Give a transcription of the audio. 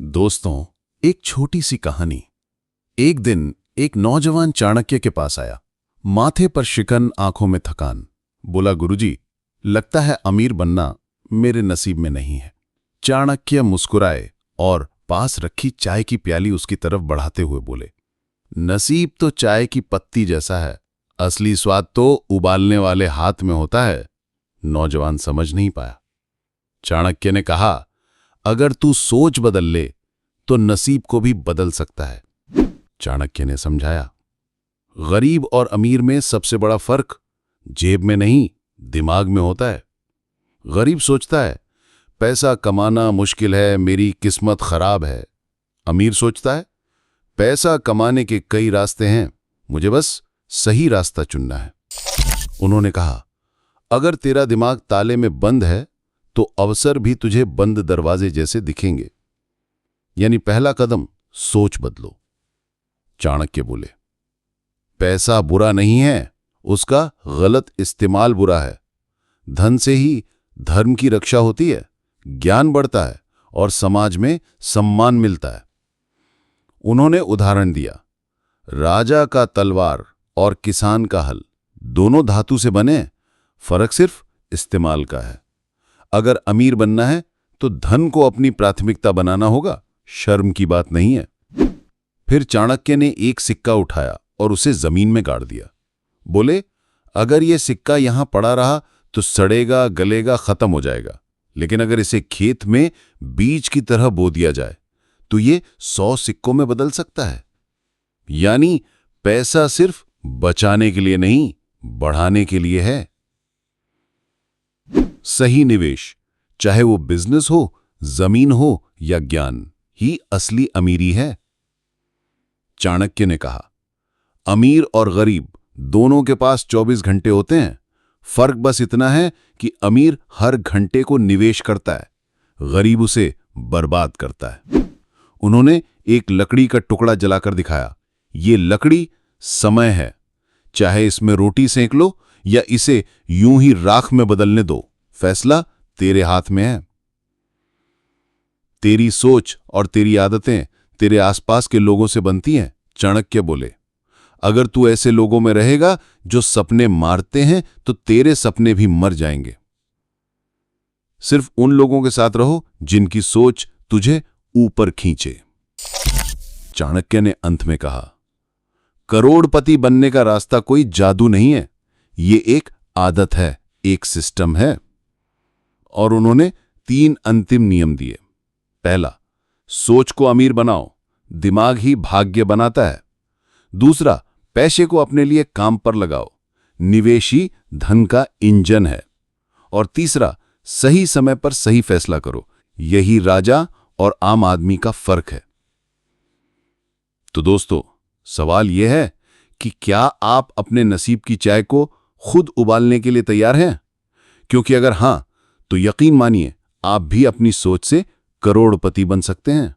दोस्तों, एक छोटी सी कहानी। एक दिन एक नौजवान चाणक्य के पास आया। माथे पर शिकन, आंखों में थकान। बोला, गुरुजी, लगता है अमीर बनना मेरे नसीब में नहीं है। चाणक्य मुस्कुराए और पास रखी चाय की प्याली उसकी तरफ बढ़ाते हुए बोले, नसीब तो चाय की पत्ती जैसा है, असली स्वाद तो उबालने वाले हाथ में होता है। नौजवान समझ नहीं पाया। चाणक्य ने कहा, अगर तू सोच बदल ले तो नसीब को भी बदल सकता है। चाणक्य ने समझाया, गरीब और अमीर में सबसे बड़ा फर्क जेब में नहीं, दिमाग में होता है। गरीब सोचता है पैसा कमाना मुश्किल है, मेरी किस्मत खराब है। अमीर सोचता है पैसा कमाने के कई रास्ते हैं, मुझे बस सही रास्ता चुनना है। उन्होंने कहा, अगर तेरा दिमाग ताले में बंद है तो अवसर भी तुझे बंद दरवाजे जैसे दिखेंगे। यानी पहला कदम सोच बदलो। चाणक्य बोले, पैसा बुरा नहीं है, उसका गलत इस्तेमाल बुरा है। धन से ही धर्म की रक्षा होती है, ज्ञान बढ़ता है और समाज में सम्मान मिलता है। उन्होंने उदाहरण दिया, राजा का तलवार और किसान का हल दोनों धातु से बने, फर्क सिर्फ इस्तेमाल का है। अगर अमीर बनना है तो धन को अपनी प्राथमिकता बनाना होगा, शर्म की बात नहीं है। फिर चाणक्य ने एक सिक्का उठाया और उसे जमीन में गाड़ दिया। बोले, अगर यह सिक्का यहां पड़ा रहा तो सड़ेगा, गलेगा, खत्म हो जाएगा। लेकिन अगर इसे खेत में बीज की तरह बो दिया जाए तो ये 100 सिक्कों में बदल सकता है। यानी पैसा सिर्फ बचाने के लिए नहीं, बढ़ाने के लिए है। सही निवेश, चाहे वो बिजनेस हो, जमीन हो या ज्ञान, ही असली अमीरी है। चाणक्य ने कहा, अमीर और गरीब दोनों के पास 24 घंटे होते हैं। फर्क बस इतना है कि अमीर हर घंटे को निवेश करता है, गरीब उसे बर्बाद करता है। उन्होंने एक लकड़ी का टुकड़ा जलाकर दिखाया। ये लकड़ी समय है, चाहे इसमें रोटी सेंक लो या इसे यूं ही राख में बदलने दो, फैसला तेरे हाथ में है। तेरी सोच और तेरी आदतें तेरे आसपास के लोगों से बनती हैं। चाणक्य बोले, अगर तू ऐसे लोगों में रहेगा जो सपने मारते हैं तो तेरे सपने भी मर जाएंगे। सिर्फ उन लोगों के साथ रहो जिनकी सोच तुझे ऊपर खींचे। चाणक्य ने अंत में कहा, करोड़पति बनने का रास्ता कोई जादू नहीं है, ये एक आदत है, एक सिस्टम है। और उन्होंने 3 अंतिम नियम दिए। पहला, सोच को अमीर बनाओ, दिमाग ही भाग्य बनाता है। दूसरा, पैसे को अपने लिए काम पर लगाओ, निवेश ही धन का इंजन है। और तीसरा, सही समय पर सही फैसला करो, यही राजा और आम आदमी का फर्क है। तो दोस्तों, सवाल यह है कि क्या आप अपने नसीब की चाय को खुद उबालने के लिए तैयार हैं? क्योंकि अगर हां, तो यकीन मानिए आप भी अपनी सोच से करोड़पति बन सकते हैं।